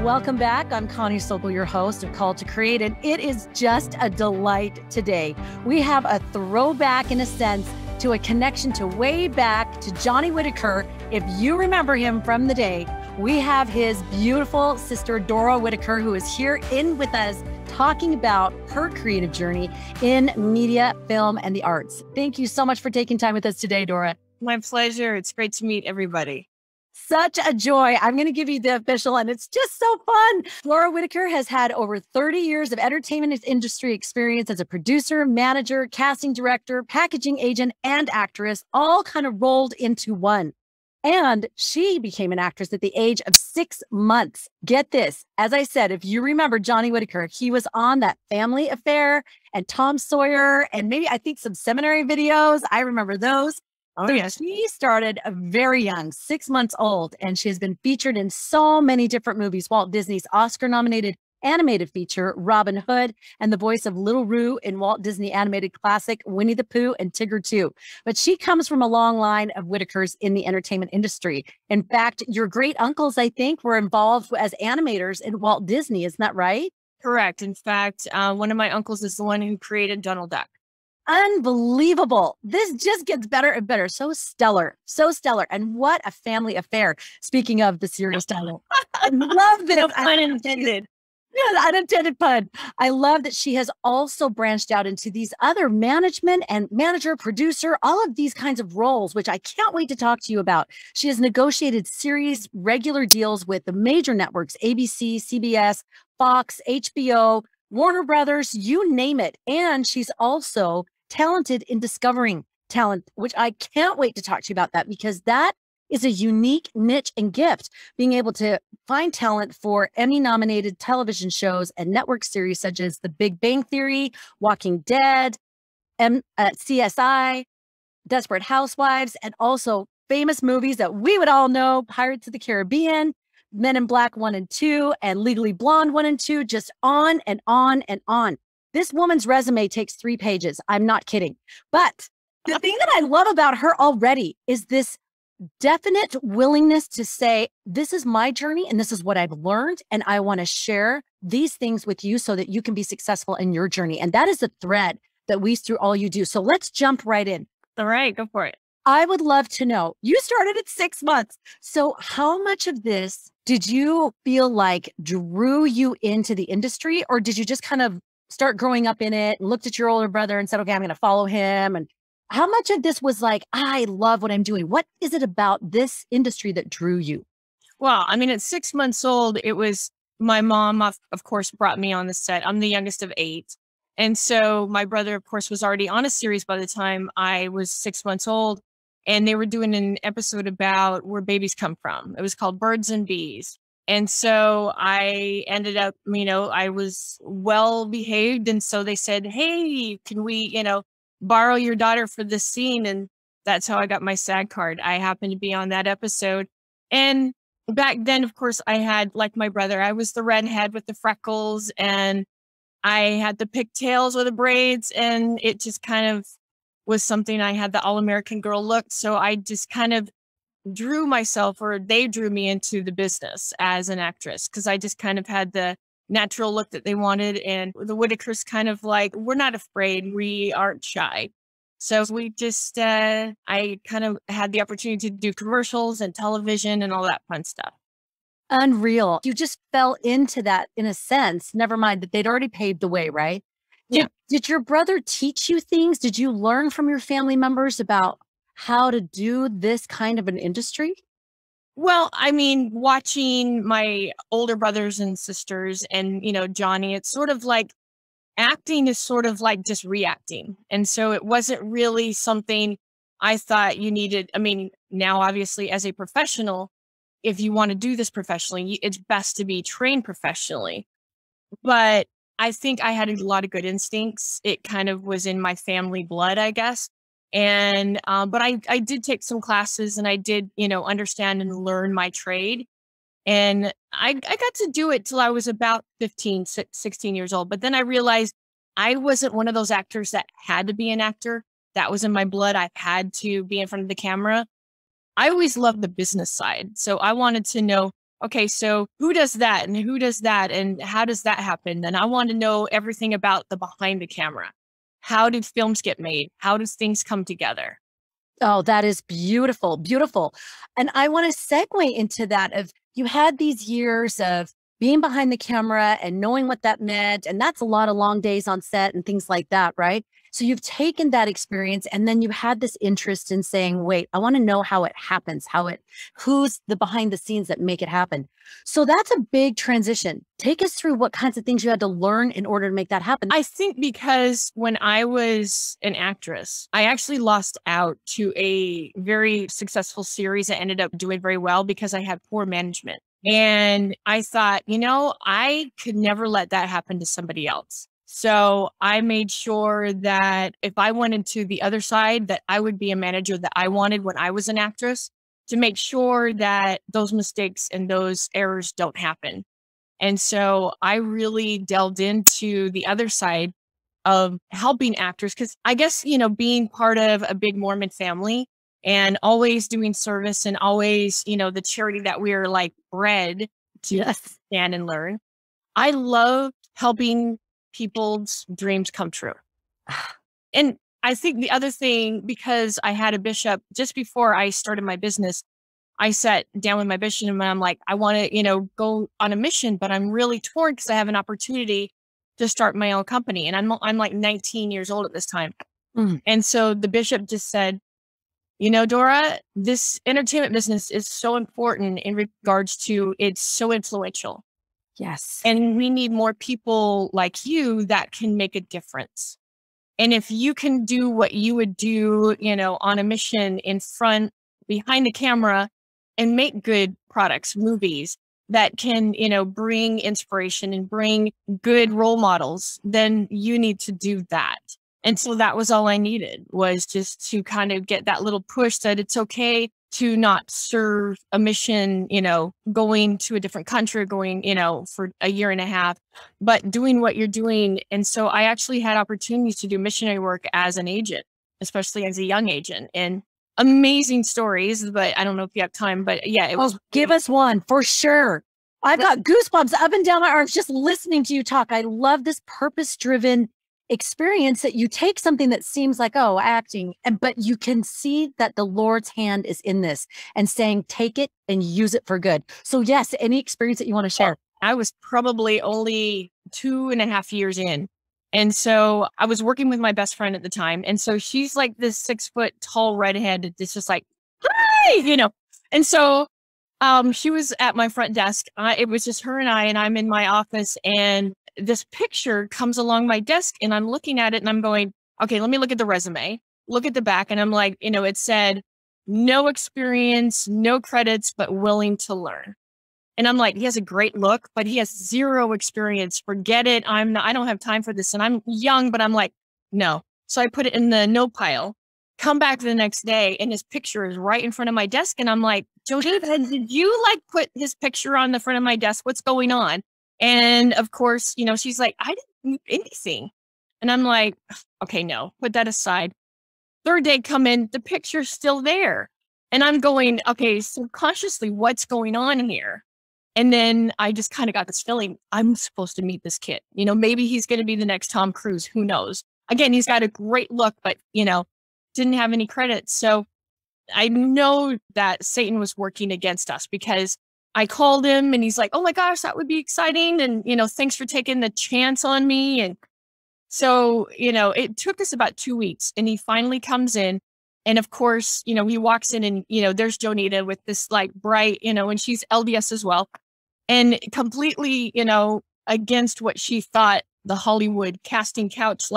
Welcome back. I'm Connie Sokol, your host of Call to Create, and it is just a delight today. We have a throwback, in a sense, to a connection to way back to Johnny Whitaker. If you remember him from the day, we have his beautiful sister, Dora Whitaker, who is here with us talking about her creative journey in media, film, and the arts. Thank you so much for taking time with us today, Dora. My pleasure. It's great to meet everybody. Such a joy. I'm going to give you the official, and it's just so fun. Dora Whitaker has had over 30 years of entertainment industry experience as a producer, manager, casting director, packaging agent, and actress, all kind of rolled into one. And she became an actress at the age of 6 months. Get this. As I said, if you remember Johnny Whitaker, he was on that Family Affair and Tom Sawyer and maybe I think some seminary videos. I remember those. Oh, yes. She started very young, 6 months old, and she has been featured in so many different movies. Walt Disney's Oscar-nominated animated feature, Robin Hood, and the voice of Little Roo in Walt Disney animated classic, Winnie the Pooh and Tigger too. But she comes from a long line of Whitakers in the entertainment industry. In fact, your great uncles, I think, were involved as animators in Walt Disney. Isn't that right? Correct. In fact, one of my uncles is the one who created Donald Duck. Unbelievable. This just gets better and better. So stellar. So stellar. And what a family affair. Speaking of the series title. I love this. No pun intended. Yeah, unintended pun. I love that she has also branched out into these other management and manager, producer, all of these kinds of roles, which I can't wait to talk to you about. She has negotiated series regular deals with the major networks, ABC, CBS, Fox, HBO, Warner Brothers, you name it. And she's also talented in discovering talent, which I can't wait to talk to you about that, because that is a unique niche and gift, being able to find talent for Emmy-nominated television shows and network series such as The Big Bang Theory, Walking Dead, CSI, Desperate Housewives, and also famous movies that we would all know, Pirates of the Caribbean, Men in Black 1 and 2, and Legally Blonde 1 and 2, just on and on and on. This woman's resume takes 3 pages. I'm not kidding. But the thing that I love about her already is this definite willingness to say, this is my journey and this is what I've learned. And I want to share these things with you so that you can be successful in your journey. And that is the thread that weaves through all you do. So let's jump right in. All right, go for it. I would love to know, you started at 6 months. So how much of this did you feel like drew you into the industry, or did you just kind of start growing up in it and looked at your older brother and said, okay, I'm going to follow him? And how much of this was like, I love what I'm doing? What is it about this industry that drew you? Well, I mean, at 6 months old, it was my mom, of course, brought me on the set. I'm the youngest of 8. And so my brother, of course, was already on a series by the time I was 6 months old. And they were doing an episode about where babies come from. It was called Birds and Bees. And so I ended up, I was well behaved. And so they said, hey, can we, borrow your daughter for this scene? And that's how I got my SAG card. I happened to be on that episode. And back then, of course, I had, like my brother, I was the redhead with the freckles, and I had the pigtails or the braids, and it just kind of was something. I had the all-American girl look. So I just kind of drew myself, or they drew me into the business as an actress, because I just kind of had the natural look that they wanted. And the Whitakers kind of like, we're not afraid, we aren't shy. So we just, I kind of had the opportunity to do commercials and television and all that fun stuff. Unreal. You just fell into that in a sense, never mind that they'd already paved the way, right? Yeah. Did your brother teach you things? Did you learn from your family members about how to do this kind of an industry? Well, I mean, watching my older brothers and sisters and, Johnny, it's sort of like acting is sort of like just reacting. And so it wasn't really something I thought you needed. I mean, now, obviously, as a professional, if you want to do this professionally, it's best to be trained professionally. But I think I had a lot of good instincts. It kind of was in my family blood, I guess. And, but I did take some classes, and I did, understand and learn my trade. And I got to do it till I was about 15, 16 years old. But then I realized I wasn't one of those actors that had to be an actor. That was in my blood. I had to be in front of the camera. I always loved the business side. So I wanted to know okay, so who does that and who does that and how does that happen? And I want to know everything about the behind the camera. How did films get made? How does things come together? Oh, that is beautiful, beautiful. And I want to segue into that of you had these years of being behind the camera and knowing what that meant. And that's a lot of long days on set and things like that, right? So you've taken that experience and then you had this interest in saying, wait, I want to know how it happens, who's the behind the scenes that make it happen. So that's a big transition. Take us through what kinds of things you had to learn in order to make that happen. I think because when I was an actress, I actually lost out to a very successful series that ended up doing very well because I had poor management. And I thought, I could never let that happen to somebody else. So I made sure that if I went into the other side, that I would be a manager that I wanted when I was an actress to make sure that those mistakes and those errors don't happen. And so I really delved into the other side of helping actors because I guess, being part of a big Mormon family and always doing service and always, the charity that we're like bred to Yes. stand and learn. I love helping people's dreams come true. And I think the other thing, because I had a bishop just before I started my business, I sat down with my bishop and I'm like, I want to, go on a mission, but I'm really torn because I have an opportunity to start my own company. And I'm like 19 years old at this time. Mm. And so the bishop just said, Dora, this entertainment business is so important in regards to it's so influential. Yes. And we need more people like you that can make a difference. And if you can do what you would do, on a mission behind the camera and make good products, movies that can, bring inspiration and bring good role models, then you need to do that. And so that was all I needed was just to kind of get that little push that it's okay to not serve a mission, going to a different country, going, for a year and a half, but doing what you're doing. And so I actually had opportunities to do missionary work as an agent, especially as a young agent, and amazing stories, but I don't know if you have time, but yeah, it was. Give us one for sure. I've got goosebumps up and down my arms just listening to you talk. I love this purpose-driven experience that you take something that seems like, oh, acting, but you can see that the Lord's hand is in this and saying, take it and use it for good. So yes, any experience that you want to share. I was probably only 2.5 years in. And so I was working with my best friend at the time. And so she's like this 6 foot tall redhead. It's just like, hi, And so she was at my front desk. It was just her and I'm in my office and this picture comes along my desk and I'm looking at it and I'm going, okay, let me look at the resume, look at the back. And I'm like, it said no experience, no credits, but willing to learn. And I'm like, he has a great look, but he has zero experience. Forget it. I don't have time for this. And I'm young, but I'm like, no. So I put it in the no pile, come back the next day and his picture is right in front of my desk. And I'm like, Jody, did you like put his picture on the front of my desk? What's going on? And of course, she's like, I didn't do anything. And I'm like, okay, no, put that aside. Third day come in, the picture's still there. And I'm going, okay, subconsciously, what's going on here? And then I just kind of got this feeling I'm supposed to meet this kid. Maybe he's going to be the next Tom Cruise. Who knows? Again, he's got a great look, but, didn't have any credits. So I know that Satan was working against us because I called him and he's like, oh my gosh, that would be exciting. And, thanks for taking the chance on me. And so, it took us about 2 weeks and he finally comes in. And of course, he walks in and, there's Jonita with this like bright, and she's LDS as well. And completely, against what she thought the Hollywood casting couch,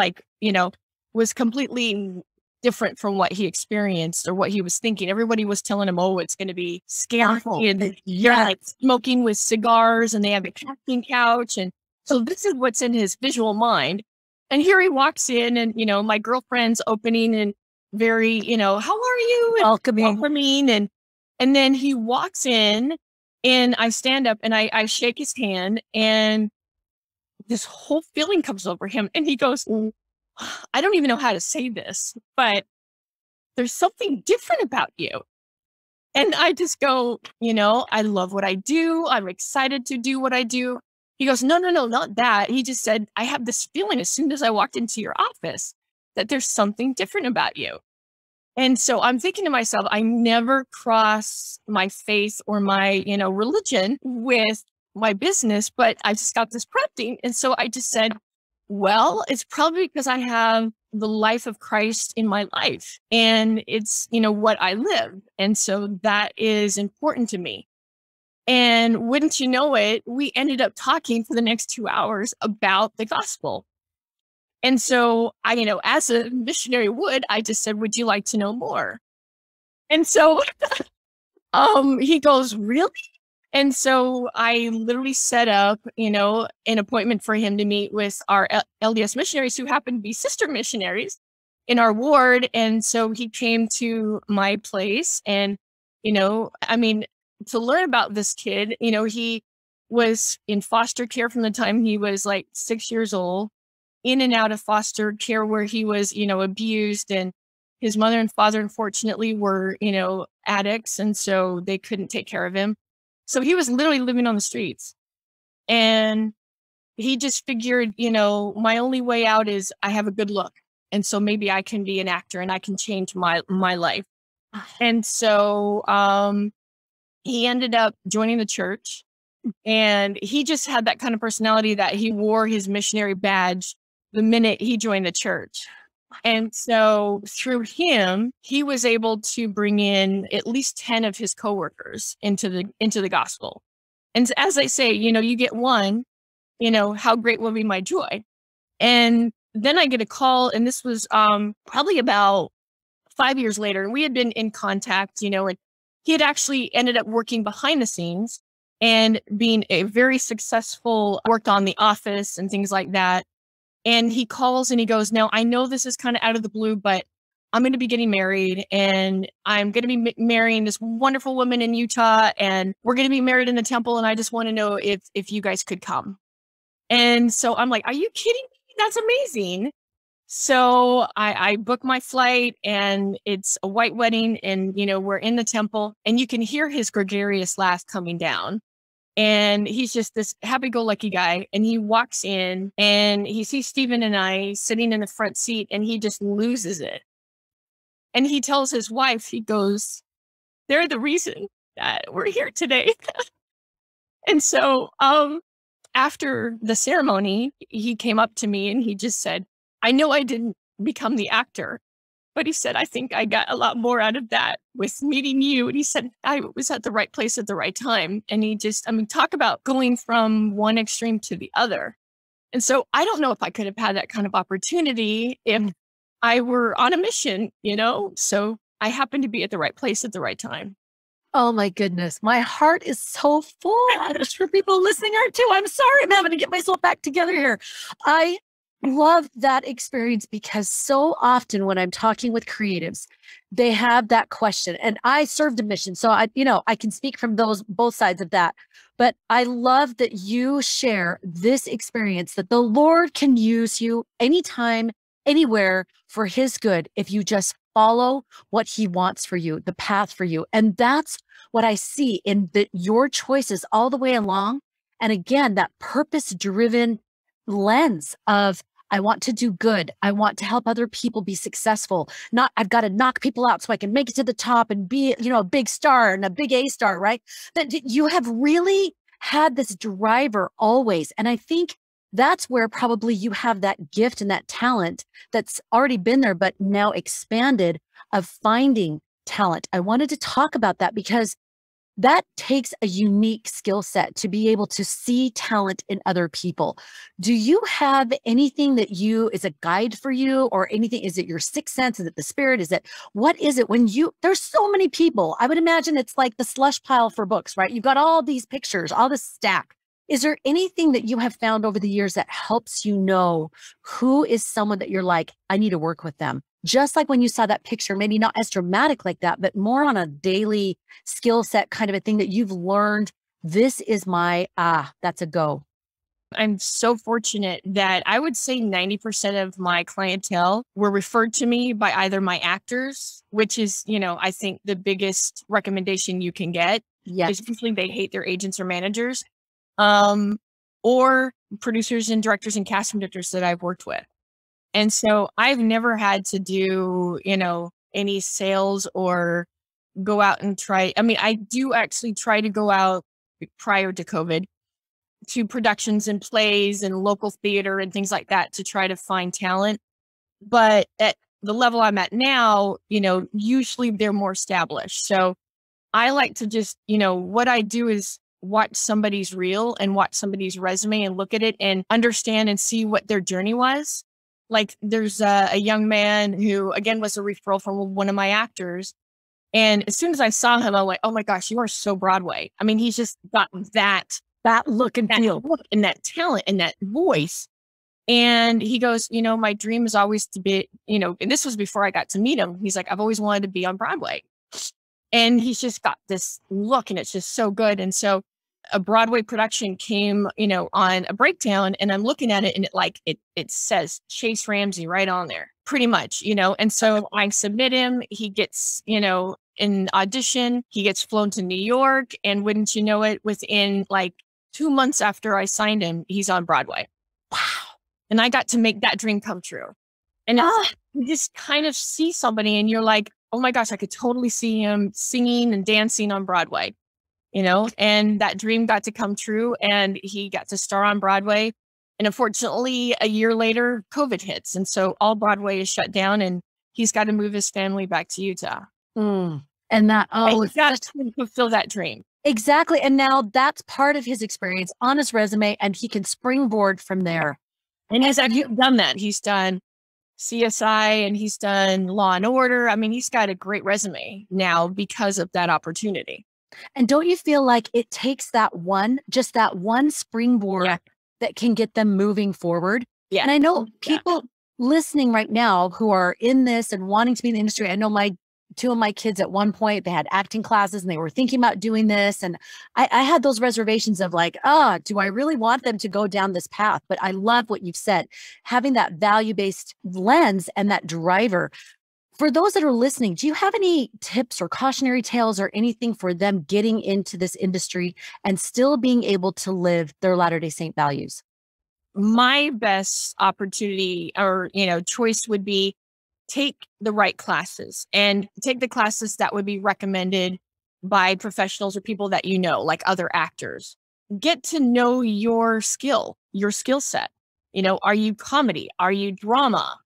was completely different from what he experienced or what he was thinking. Everybody was telling him, oh, it's going to be scary. And you're like smoking with cigars and they have a casting couch. And so this is what's in his visual mind. And here he walks in and, my girlfriend's opening and very, how are you? And welcoming. And then he walks in and I stand up and I shake his hand and this whole feeling comes over him. And he goes, I don't even know how to say this, but there's something different about you. And I just go, I love what I do. I'm excited to do what I do. He goes, no, no, no, not that. He just said, I have this feeling as soon as I walked into your office that there's something different about you. And so I'm thinking to myself, I never cross my faith or my, religion with my business, but I just got this prompting. And so I just said, well, it's probably because I have the life of Christ in my life and it's, what I live. And so that is important to me. And wouldn't you know it, we ended up talking for the next 2 hours about the gospel. And so I, as a missionary would, I just said, would you like to know more? And so he goes, really? And so I literally set up, an appointment for him to meet with our LDS missionaries who happen to be sister missionaries in our ward. And so he came to my place and, to learn about this kid, he was in foster care from the time he was like 6 years old, in and out of foster care where he was, abused, and his mother and father, unfortunately, were, addicts. And so they couldn't take care of him. So he was literally living on the streets, and he just figured, my only way out is I have a good look. And so maybe I can be an actor and I can change my life. And so, he ended up joining the church, and he just had that kind of personality that he wore his missionary badge the minute he joined the church. And so through him, he was able to bring in at least 10 of his coworkers into the gospel. And as I say, you get one, how great will be my joy. And then I get a call, and this was probably about 5 years later, and we had been in contact, and he had actually ended up working behind the scenes and being a very successful, worked on The Office and things like that. And he calls and he goes, now I know this is kind of out of the blue, but I'm going to be getting married, and I'm going to be marrying this wonderful woman in Utah, and we're going to be married in the temple. And I just want to know if you guys could come. And so I'm like, are you kidding me? That's amazing. So I book my flight, and it's a white wedding, and, we're in the temple, and you can hear his gregarious laugh coming down. And he's just this happy-go-lucky guy. And he walks in and he sees Stephen and I sitting in the front seat, and he just loses it. And he tells his wife, he goes, they're the reason that we're here today. And so after the ceremony, he came up to me and he just said, I know I didn't become the actor, but he said, I think I got a lot more out of that with meeting you. And he said, I was at the right place at the right time. And he just, talk about going from one extreme to the other. And so I don't know if I could have had that kind of opportunity if I were on a mission, So I happened to be at the right place at the right time. Oh my goodness. My heart is so full. I'm sure people listening are too. I'm sorry. I'm having to get myself back together here. I love that experience because so often when I'm talking with creatives, they have that question, and I served a mission. So I can speak from both sides of that, but I love that you share this experience that the Lord can use you anytime, anywhere for his good. If you just follow what he wants for you, the path for you. And that's what I see in your choices all the way along. And again, that purpose driven lens of, I want to do good. I want to help other people be successful. Not, I've got to knock people out so I can make it to the top and be, a big star and a big A star, right? That you have really had this driver always. And I think that's where probably you have that gift and that talent that's already been there, but now expanded, of finding talent. I wanted to talk about that because that takes a unique skill set to be able to see talent in other people. Do you have anything that is a guide for you, or anything? Is it your sixth sense? Is it the spirit? What is it when there's so many people? I would imagine it's like the slush pile for books, right? You've got all these pictures, all this stack. Is there anything that you have found over the years that helps you know who is someone that you're like, I need to work with them? Just like when you saw that picture, maybe not as dramatic like that, but more on a daily skill set kind of a thing that you've learned. This is that's a go. I'm so fortunate that I would say 90% of my clientele were referred to me by either my actors, which is, I think the biggest recommendation you can get Yes. is usually they hate their agents or managers, um, or producers and directors and casting directors that I've worked with. And so I've never had to do, any sales or go out and try. I mean, I do actually try to go out prior to COVID to productions and plays and local theater and things like that to try to find talent. But at the level I'm at now, usually they're more established. So I like to just, what I do is watch somebody's reel and watch somebody's resume and look at it and understand and see what their journey was. Like there's a young man who, again, was a referral from one of my actors. And as soon as I saw him, I'm like, oh my gosh, you are so Broadway. I mean, he's just got that look and feel and that talent and that voice. And he goes, my dream is always to be, and this was before I got to meet him. He's like, I've always wanted to be on Broadway. And he's just got this look and it's just so good. And so a Broadway production came, on a breakdown, and I'm looking at it and it says Chase Ramsey right on there, pretty much, and so I submit him, he gets, an audition, he gets flown to New York, and wouldn't you know it, within like 2 months after I signed him, he's on Broadway. Wow. And I got to make that dream come true. And you just kind of see somebody and you're like, oh my gosh, I could totally see him singing and dancing on Broadway, and that dream got to come true and he got to star on Broadway. And unfortunately, a year later, COVID hits. And so all Broadway is shut down and he's got to move his family back to Utah. And that, he's got to fulfill that dream. Exactly. And now that's part of his experience on his resume and he can springboard from there. And he's actually done that. He's done CSI and he's done Law and Order. I mean, he's got a great resume now because of that opportunity. And don't you feel like it takes just that one springboard that can get them moving forward? Yeah. And I know people listening right now who are in this and wanting to be in the industry. I know two of my kids at one point, they had acting classes and they were thinking about doing this. And I had those reservations of like, do I really want them to go down this path? But I love what you've said, having that value-based lens and that driver. For those that are listening, do you have any tips or cautionary tales or anything for them getting into this industry and still being able to live their Latter-day Saint values? My best opportunity or, choice would be take the right classes and take the classes that would be recommended by professionals or people that like other actors. Get to know your skill set. Are you comedy? Are you drama?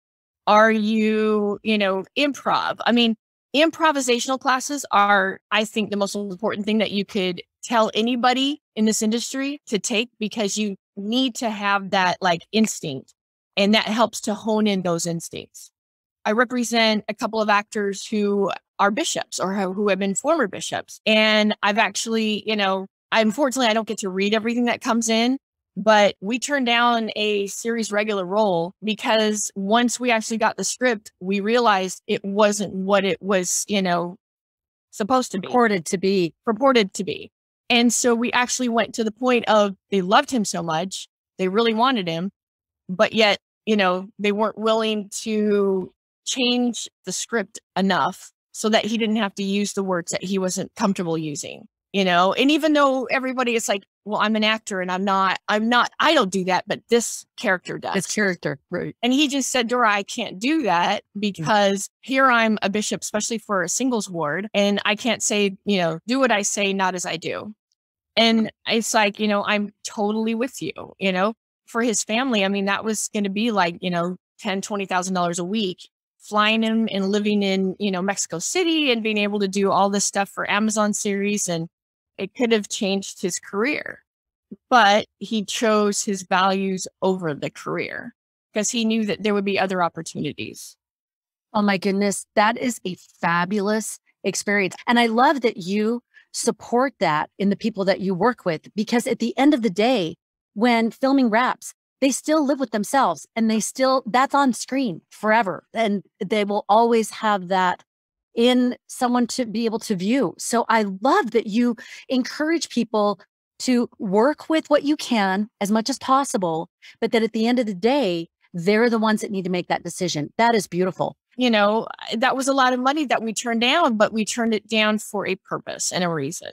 Are you, improv? I mean, improvisational classes are, I think, the most important thing that you could tell anybody in this industry to take, because you need to have that like instinct, and that helps to hone in those instincts. I represent a couple of actors who are bishops or who have been former bishops. And I've actually, unfortunately, I don't get to read everything that comes in, but we turned down a series regular role because once we actually got the script, we realized it wasn't what it was, supposed to be. Purported to be. And so we actually went to the point of they loved him so much, they really wanted him, but yet, they weren't willing to change the script enough so that he didn't have to use the words that he wasn't comfortable using, and even though everybody is like, well, I'm an actor and I don't do that, but this character does. This character, right. And he just said, Dora, I can't do that because here I'm a bishop, especially for a singles ward. And I can't say, do what I say, not as I do. And it's like, I'm totally with you, for his family. I mean, that was going to be like, $10,000, $20,000 a week, flying him and living in, Mexico City and being able to do all this stuff for Amazon series. And it could have changed his career, but he chose his values over the career because he knew that there would be other opportunities. Oh my goodness. That is a fabulous experience. And I love that you support that in the people that you work with, because at the end of the day, when filming wraps, they still live with themselves and that's on screen forever. And they will always have that in someone to be able to view. So I love that you encourage people to work with what you can as much as possible, but that at the end of the day, they're the ones that need to make that decision. That is beautiful. That was a lot of money that we turned down, but we turned it down for a purpose and a reason.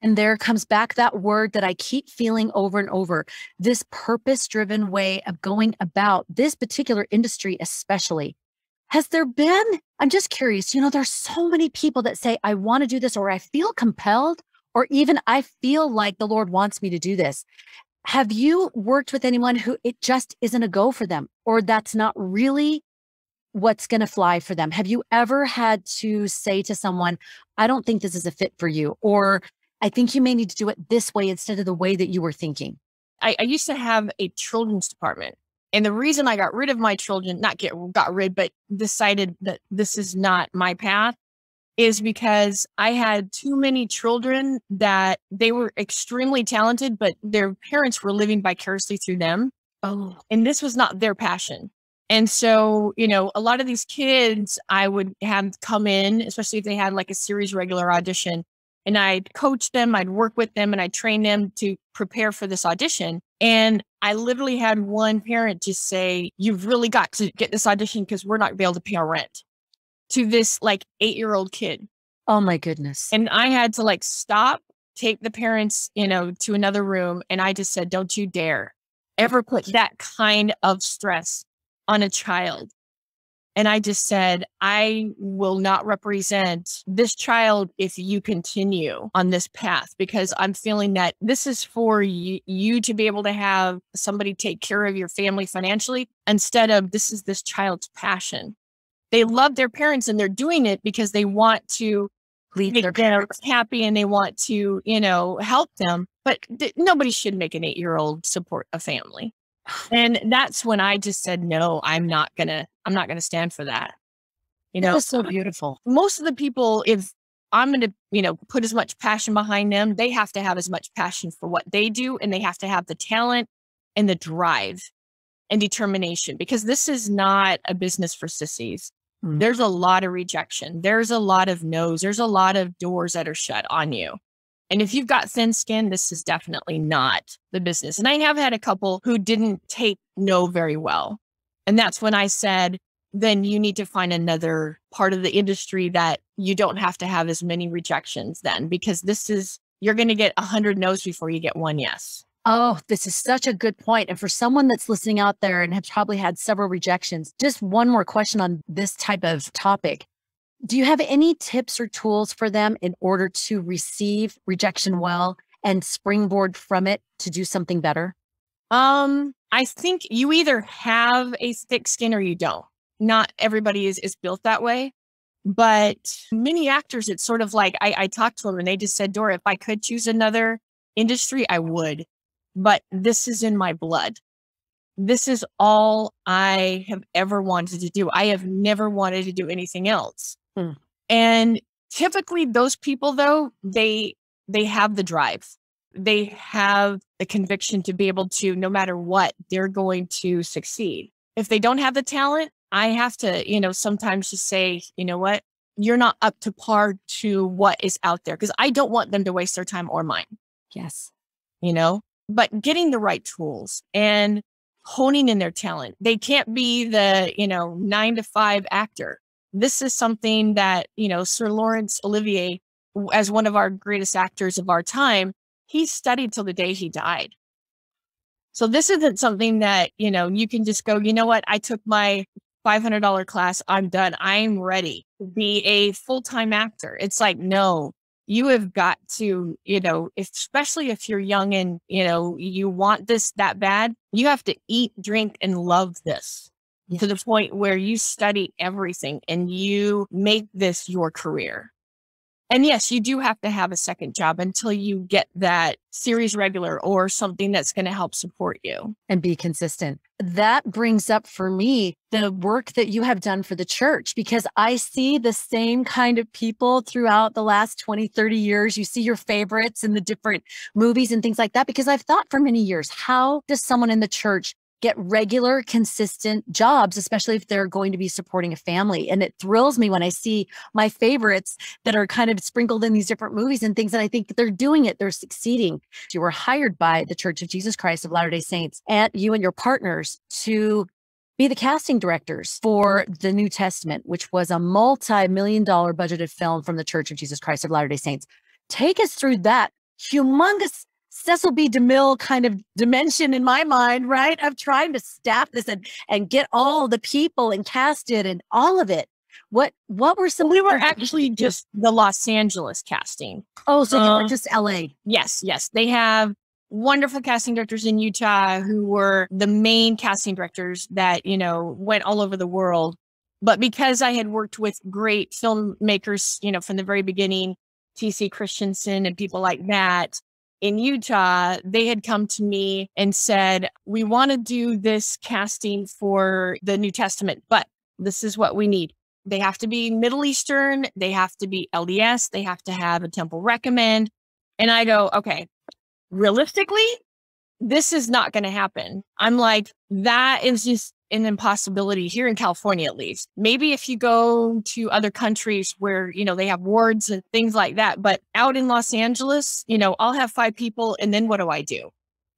And there comes back that word that I keep feeling over and over, this purpose-driven way of going about this particular industry, especially. Has there been, I'm just curious, there's so many people that say, I want to do this, or I feel compelled, or even I feel like the Lord wants me to do this. Have you worked with anyone who it just isn't a go for them, or that's not really what's going to fly for them? Have you ever had to say to someone, I don't think this is a fit for you, or I think you may need to do it this way instead of the way that you were thinking? I used to have a children's department. And the reason I got rid of my children, but decided that this is not my path, is because I had too many children that they were extremely talented, but their parents were living vicariously through them. Oh, And this was not their passion. And so, a lot of these kids I would have come in, especially if they had like a series regular audition, and I'd coach them, I'd work with them, and I'd train them to prepare for this audition. And I literally had one parent just say, you've really got to get this audition because we're not going to be able to pay our rent, to this like 8-year-old kid. oh my goodness. And I had to like stop, take the parents, to another room. And I just said, don't you dare ever put that kind of stress on a child. And I just said, I will not represent this child if you continue on this path, because I'm feeling that this is for you to be able to have somebody take care of your family financially, instead of this is this child's passion. They love their parents and they're doing it because they want to Leave their parents happy and they want to, help them. But nobody should make an 8-year-old support a family. And that's when I just said, no, I'm not gonna stand for that. That is so beautiful. Most of the people, if I'm gonna, put as much passion behind them, they have to have as much passion for what they do, and they have to have the talent and the drive and determination, because this is not a business for sissies. There's a lot of rejection. There's a lot of no's. There's a lot of doors that are shut on you. And if you've got thin skin, this is definitely not the business. And I have had a couple who didn't take no very well. And that's when I said, then you need to find another part of the industry that you don't have to have as many rejections then, because you're going to get 100 no's before you get one yes. Oh, this is such a good point. And for someone that's listening out there and have probably had several rejections, just one more question on this type of topic. Do you have any tips or tools for them in order to receive rejection well and springboard from it to do something better? I think you either have a thick skin or you don't. Not everybody is built that way. But many actors, it's sort of like, I talked to them and they just said, Dora, if I could choose another industry, I would. But this is in my blood. This is all I have ever wanted to do. I have never wanted to do anything else. And typically those people, though, they have the drive. They have the conviction to be able to, no matter what, they're going to succeed. If they don't have the talent, I have to, sometimes just say, you know what, you're not up to par to what is out there, because I don't want them to waste their time or mine. Yes. But getting the right tools and honing in their talent. They can't be the, 9-to-5 actor. This is something that, Sir Laurence Olivier, as one of our greatest actors of our time, he studied till the day he died. So this isn't something that, you can just go, you know what, I took my $500 class, I'm done. I'm ready to be a full-time actor. It's like, no, you have got to, especially if you're young and, you want this that bad, you have to eat, drink, and love this. Yeah. To the point where you study everything and you make this your career. And yes, you do have to have a second job until you get that series regular or something that's going to help support you. And be consistent. That brings up for me the work that you have done for the church, because I see the same kind of people throughout the last 20, 30 years. You see your favorites in the different movies and things like that, because I've thought for many years, how does someone in the church get regular, consistent jobs, especially if they're going to be supporting a family. And it thrills me when I see my favorites that are kind of sprinkled in these different movies and things. And I think they're doing it, they're succeeding. You were hired by the Church of Jesus Christ of Latter-day Saints, and you and your partners, to be the casting directors for the New Testament, which was a multi-million-dollar budgeted film from the Church of Jesus Christ of Latter-day Saints. Take us through that humongous Cecil B. DeMille kind of dimension in my mind, right? Of trying to staff this and get all the people and cast it and all of it. What were some? We were actually just the Los Angeles casting. Oh, so you were just LA. Yes. They have wonderful casting directors in Utah who were the main casting directors that, went all over the world. But because I had worked with great filmmakers, from the very beginning, T.C. Christensen and people like that in Utah, they had come to me and said, we want to do this casting for the New Testament, but this is what we need. They have to be Middle Eastern. They have to be LDS. They have to have a temple recommend. And I go, okay, realistically, this is not going to happen. I'm like, that is just an impossibility here in California, at least. Maybe if you go to other countries where, they have wards and things like that, but out in Los Angeles, I'll have 5 people. And then what do I do?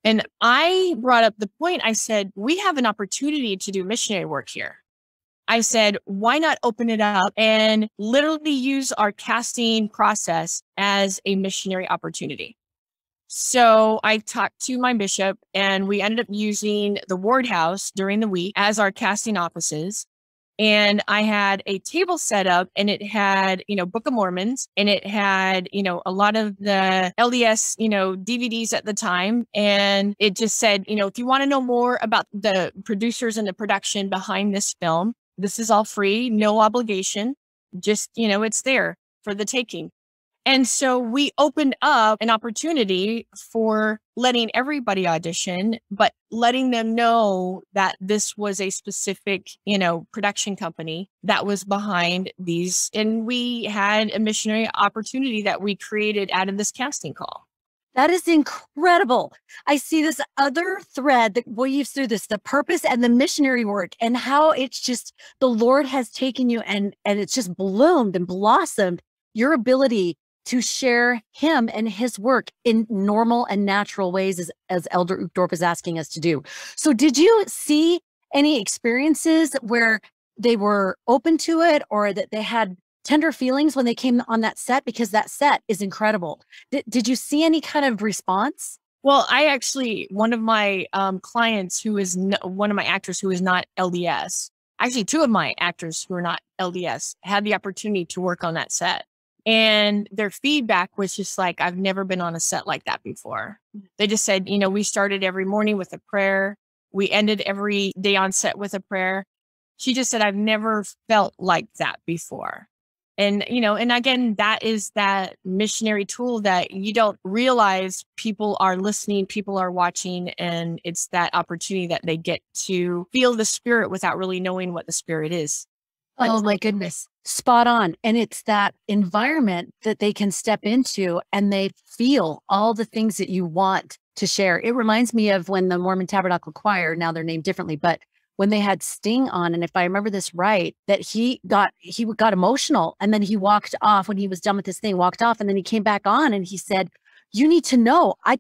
And I brought up the point. I said, we have an opportunity to do missionary work here. I said, why not open it up and literally use our casting process as a missionary opportunity? So I talked to my bishop, and we ended up using the ward house during the week as our casting offices. And I had a table set up, and it had, Book of Mormons, and it had, a lot of the LDS, DVDs at the time. And it just said, if you want to know more about the producers and the production behind this film, this is all free, no obligation. Just, it's there for the taking. And so we opened up an opportunity for letting everybody audition, but letting them know that this was a specific, production company that was behind these. And we had a missionary opportunity that we created out of this casting call. That is incredible. I see this other thread that weaves through this, the purpose and the missionary work, and how it's just the Lord has taken you and it's just bloomed and blossomed your ability to share him and his work in normal and natural ways, as Elder Uchtdorf is asking us to do. So did you see any experiences where they were open to it, or that they had tender feelings when they came on that set? Because that set is incredible. Did you see any kind of response? Well, I actually, one of my clients who is one of my actors who is not LDS, actually 2 of my actors who are not LDS had the opportunity to work on that set. And their feedback was just like, I've never been on a set like that before. They just said, we started every morning with a prayer. We ended every day on set with a prayer. She just said, I've never felt like that before. And, and again, that is that missionary tool that you don't realize people are listening, people are watching, and it's that opportunity that they get to feel the Spirit without really knowing what the Spirit is. Oh my goodness. Spot on. And it's that environment that they can step into and they feel all the things that you want to share. It reminds me of when the Mormon Tabernacle Choir, now they're named differently, but when they had Sting on, and if I remember this right, that he got emotional, and then he walked off when he was done with this thing, walked off, and then he came back on and he said, you need to know, I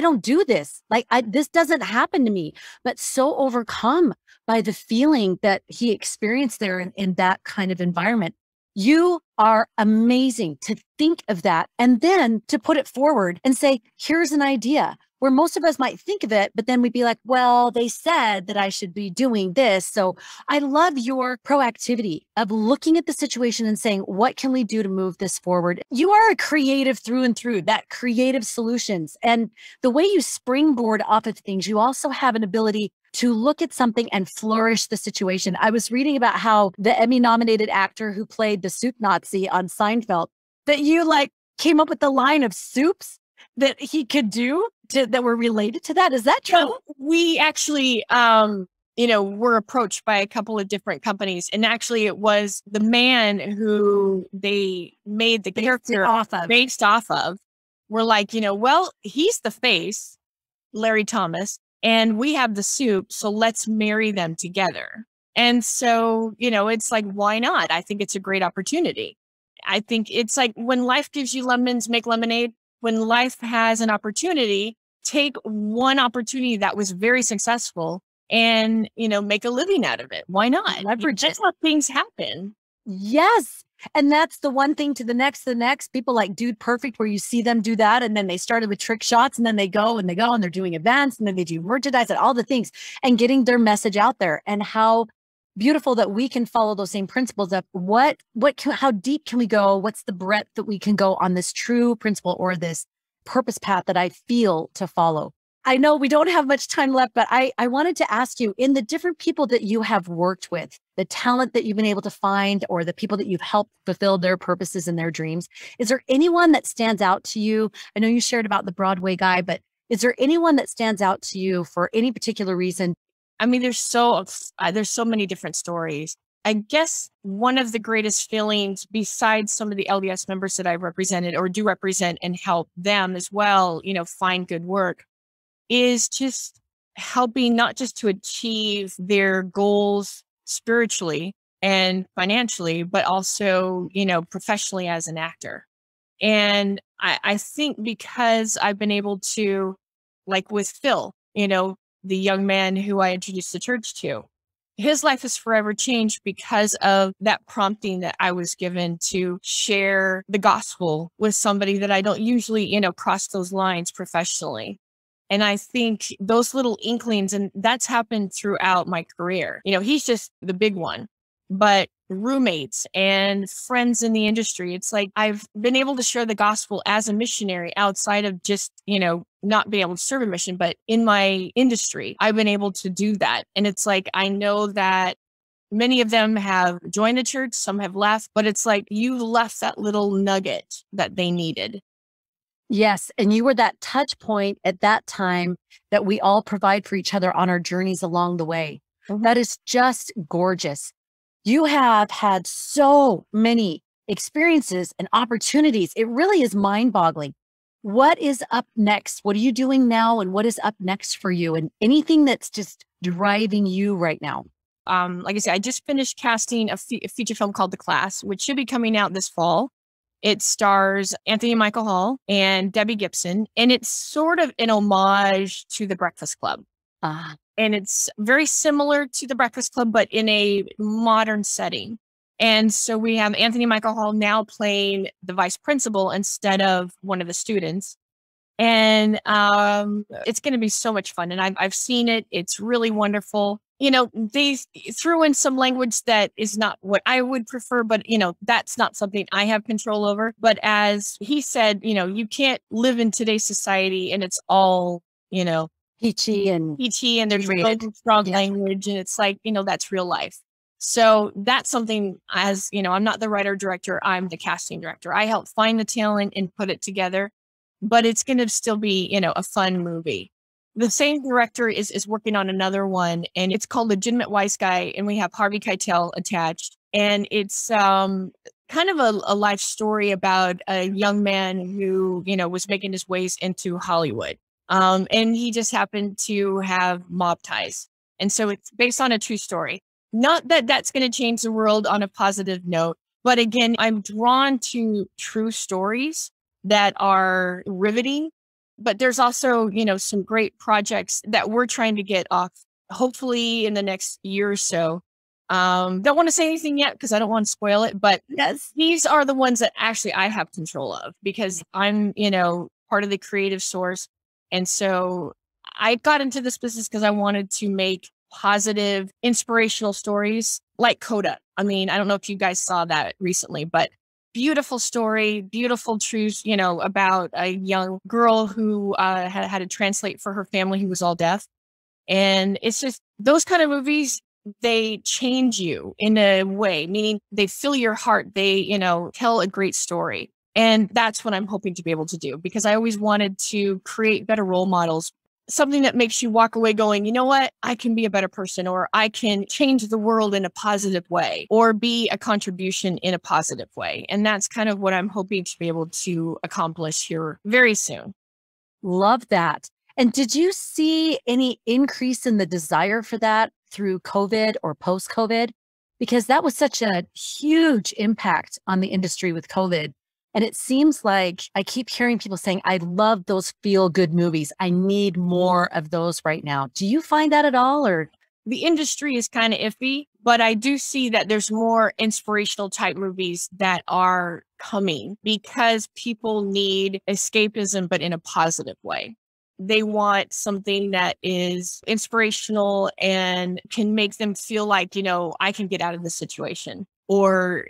don't do this. This doesn't happen to me, but so overcome by the feeling that he experienced there in that kind of environment. You are amazing to think of that and then to put it forward and say, here's an idea, where most of us might think of it, but then we'd be like, well, they said that I should be doing this. So I love your proactivity of looking at the situation and saying, what can we do to move this forward? You are a creative through and through, that creative solutions. And the way you springboard off of things, you also have an ability to look at something and flourish the situation. I was reading about how the Emmy-nominated actor who played the soup Nazi on Seinfeld, that you came up with the line of soups that he could do that were related to that. Is that true? Well, we actually, were approached by a couple of different companies. And actually it was the man who they made the character based off of. We're like, well, he's the face, Larry Thomas. and we have the soup. So let's marry them together. And so, it's like, why not? I think it's a great opportunity. I think it's like when life gives you lemons, make lemonade. When life has an opportunity, take one opportunity that was very successful and, make a living out of it. Why not? Leverage That's it. how things happen. Yes. And that's the one thing to the next, people like Dude Perfect, where you see them do that. And then they started with trick shots, and then they go and they're doing events, and then they do merchandise and all the things and getting their message out there. And how beautiful that we can follow those same principles of how deep can we go? What's the breadth that we can go on this true principle or this purpose path that I feel to follow? I know we don't have much time left, but I wanted to ask you, in the different people that you have worked with, the talent that you've been able to find, or the people that you've helped fulfill their purposes and their dreams, is there anyone that stands out to you? I know you shared about the Broadway guy, but is there anyone that stands out to you for any particular reason? I mean, there's so many different stories. I guess one of the greatest feelings, besides some of the LDS members that I've represented or do represent and help them as well, find good work, is just helping not just to achieve their goals spiritually and financially, but also, professionally as an actor. And I think because I've been able to, like with Phil, the young man who I introduced the church to, his life has forever changed because of that prompting that I was given to share the gospel with somebody that I don't usually, cross those lines professionally. And I think those little inklings, and that's happened throughout my career. He's just the big one, but roommates and friends in the industry, it's like I've been able to share the gospel as a missionary outside of just, not being able to serve a mission, but in my industry, I've been able to do that. And it's like, I know that many of them have joined the church, some have left, but it's like you left that little nugget that they needed. Yes. And you were that touch point at that time that we all provide for each other on our journeys along the way. Mhm. That is just gorgeous. You have had so many experiences and opportunities. It really is mind boggling. What is up next? What are you doing now? And what is up next for you? And anything that's just driving you right now? Like I said, I just finished casting a feature film called The Class, which should be coming out this fall. It stars Anthony Michael Hall and Debbie Gibson, and it's sort of an homage to The Breakfast Club. And it's very similar to The Breakfast Club, but in a modern setting. And so we have Anthony Michael Hall now playing the vice principal instead of one of the students. And it's going to be so much fun. And I've seen it. It's really wonderful. They threw in some language that is not what I would prefer, but, that's not something I have control over. But as he said, you can't live in today's society and it's all, Peachy and there's no strong language. And it's like, that's real life. So that's something, as I'm not the writer director, I'm the casting director. I help find the talent and put it together, but it's going to still be, a fun movie. The same director is working on another one, and it's called Legitimate Wise Guy, and we have Harvey Keitel attached. And it's kind of a life story about a young man who, was making his ways into Hollywood. And he just happened to have mob ties. And so it's based on a true story. Not that that's going to change the world on a positive note, but again, I'm drawn to true stories that are riveting. But there's also, some great projects that we're trying to get off, hopefully in the next year or so. Don't want to say anything yet because I don't want to spoil it, but yes, these are the ones that actually I have control of because I'm, part of the creative source. And so I got into this business because I wanted to make positive, inspirational stories like Coda. I mean, I don't know if you guys saw that recently, but beautiful story, beautiful truths, about a young girl who had to translate for her family who was all deaf. And it's just those kind of movies, they change you in a way, meaning they fill your heart. They, tell a great story. And that's what I'm hoping to be able to do because I always wanted to create better role models, something that makes you walk away going, you know what, I can be a better person, or I can change the world in a positive way, or be a contribution in a positive way. And that's kind of what I'm hoping to be able to accomplish here very soon. Love that. And did you see any increase in the desire for that through COVID or post-COVID? Because that was such a huge impact on the industry with COVID. And it seems like I keep hearing people saying, I love those feel-good movies. I need more of those right now. Do you find that at all? Or The industry is kind of iffy, but I do see that there's more inspirational type movies that are coming because people need escapism, but in a positive way. They want something that is inspirational and can make them feel like, I can get out of this situation, or,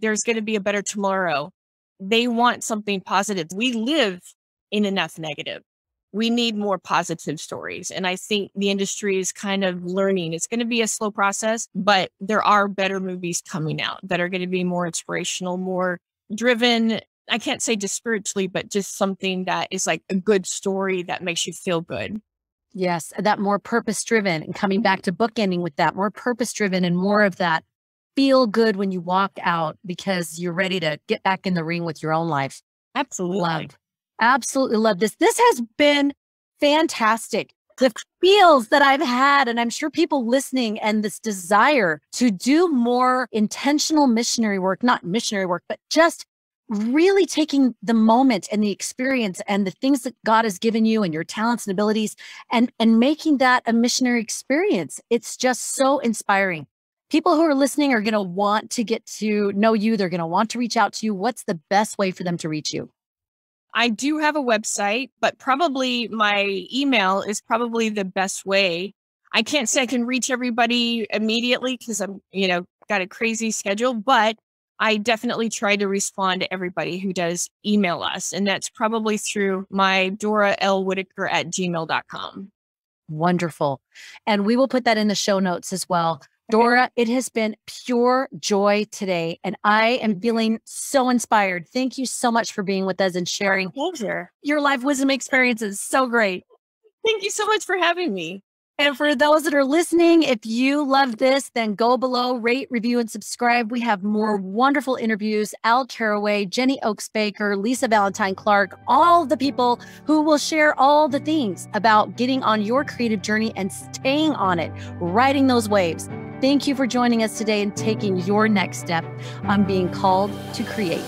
there's going to be a better tomorrow. They want something positive. We live in enough negative. We need more positive stories. And I think the industry is kind of learning. It's going to be a slow process, but there are better movies coming out that are going to be more inspirational, more driven. I can't say just spiritually, but just something that is like a good story that makes you feel good. yes, that more purpose-driven, and coming back to bookending with that, more purpose-driven and more of that feel good when you walk out because you're ready to get back in the ring with your own life. Absolutely. Love. Absolutely love this. This has been fantastic. The feels that I've had, and I'm sure people listening, and this desire to do more intentional missionary work, not missionary work, but just really taking the moment and the experience and the things that God has given you and your talents and abilities and making that a missionary experience. It's just so inspiring. People who are listening are going to want to get to know you. They're going to want to reach out to you. What's the best way for them to reach you? I do have a website, but probably my email is probably the best way. I can't say I can reach everybody immediately because I'm, got a crazy schedule, but I definitely try to respond to everybody who does email us. And that's probably through my Dora L. Whitaker at gmail.com. Wonderful. And we will put that in the show notes as well. Dora, it has been pure joy today, and I am feeling so inspired. Thank you so much for being with us and sharing Pleasure. your life wisdom experiences. So great. Thank you so much for having me. And for those that are listening, if you love this, then go below, rate, review, and subscribe. We have more wonderful interviews. Al Caraway, Jenny Oaks Baker, Lisa Valentine Clark, all the people who will share all the things about getting on your creative journey and staying on it, riding those waves. Thank you for joining us today and taking your next step on being called to create.